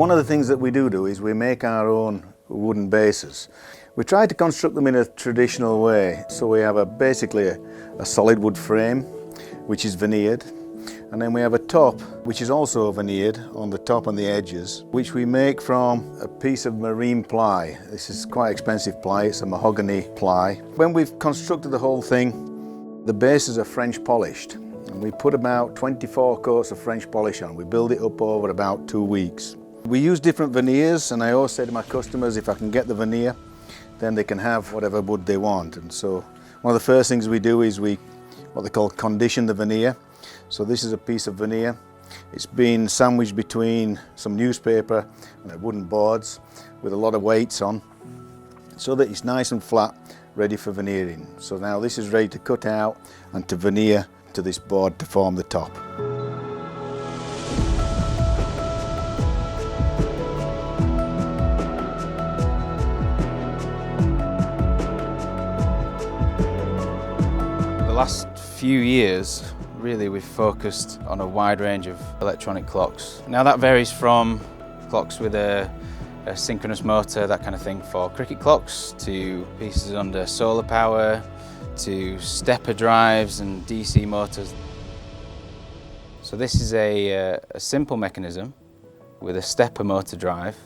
One of the things that we do is we make our own wooden bases. We try to construct them in a traditional way. So we have basically a solid wood frame, which is veneered. And then we have a top, which is also veneered on the top and the edges, which we make from a piece of marine ply. This is quite expensive ply, it's a mahogany ply. When we've constructed the whole thing, the bases are French polished. And we put about 24 coats of French polish on. We build it up over about 2 weeks. We use different veneers, and I always say to my customers, if I can get the veneer, then they can have whatever wood they want. And so one of the first things we do is what they call condition the veneer. So this is a piece of veneer. It's been sandwiched between some newspaper and wooden boards with a lot of weights on, so that it's nice and flat, ready for veneering. So now this is ready to cut out and to veneer to this board to form the top. The last few years, really, we've focused on a wide range of electronic clocks. Now that varies from clocks with a synchronous motor, that kind of thing, for cricket clocks, to pieces under solar power, to stepper drives and DC motors. So this is a simple mechanism with a stepper motor drive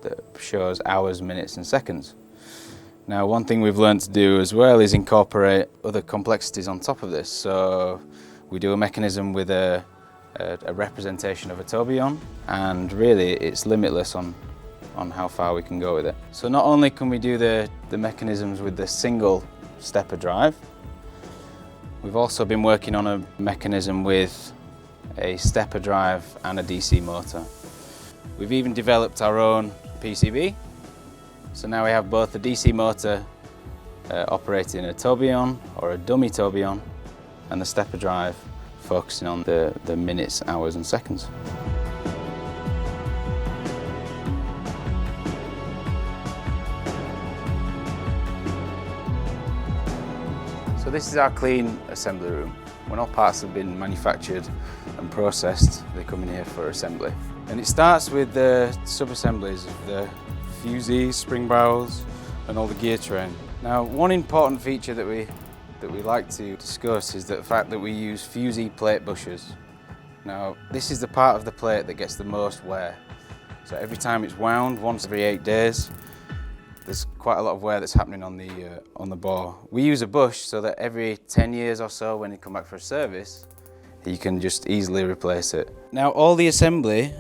that shows hours, minutes and seconds. Now, one thing we've learned to do as well is incorporate other complexities on top of this. So we do a mechanism with a representation of a tourbillon, and really it's limitless on how far we can go with it. So not only can we do the mechanisms with the single stepper drive, we've also been working on a mechanism with a stepper drive and a DC motor. We've even developed our own PCB. So now we have both the DC motor operating a tourbillon or a dummy tourbillon, and the stepper drive focusing on the minutes, hours and seconds. So this is our clean assembly room. When all parts have been manufactured and processed, they come in here for assembly. And it starts with the sub-assemblies of the fusees, spring barrels and all the gear train. Now, one important feature that we like to discuss is the fact that we use fusee plate bushers. Now, this is the part of the plate that gets the most wear. So every time it's wound, once every 8 days, there's quite a lot of wear that's happening on the bore. We use a bush so that every 10 years or so, when you come back for a service, you can just easily replace it. Now, all the assembly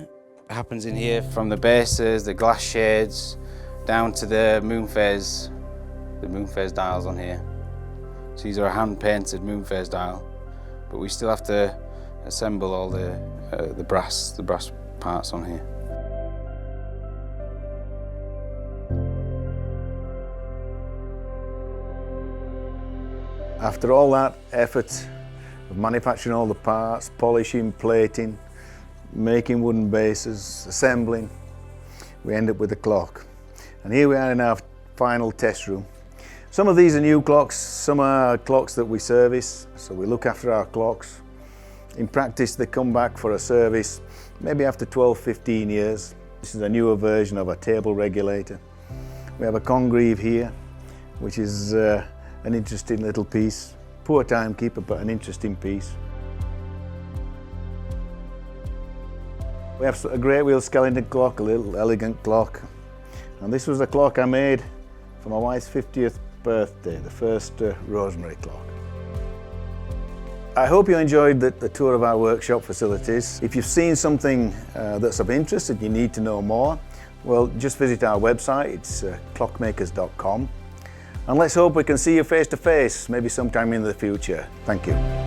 happens in here, from the bases, the glass shades, down to the moon phase dials on here. So these are a hand-painted moon phase dial, but we still have to assemble all the brass parts on here. After all that effort of manufacturing all the parts, polishing, plating, making wooden bases, assembling, we end up with a clock. And here we are in our final test room. Some of these are new clocks, some are clocks that we service, so we look after our clocks. In practice, they come back for a service maybe after 12-15 years. This is a newer version of a table regulator. We have a congreve here, which is an interesting little piece. Poor timekeeper, but an interesting piece. We have a great wheel skeleton clock, a little elegant clock. And this was a clock I made for my wife's 50th birthday, the first rosemary clock. I hope you enjoyed the tour of our workshop facilities. If you've seen something that's of interest and you need to know more, well, just visit our website. It's clockmakers.com. And let's hope we can see you face to face, maybe sometime in the future. Thank you.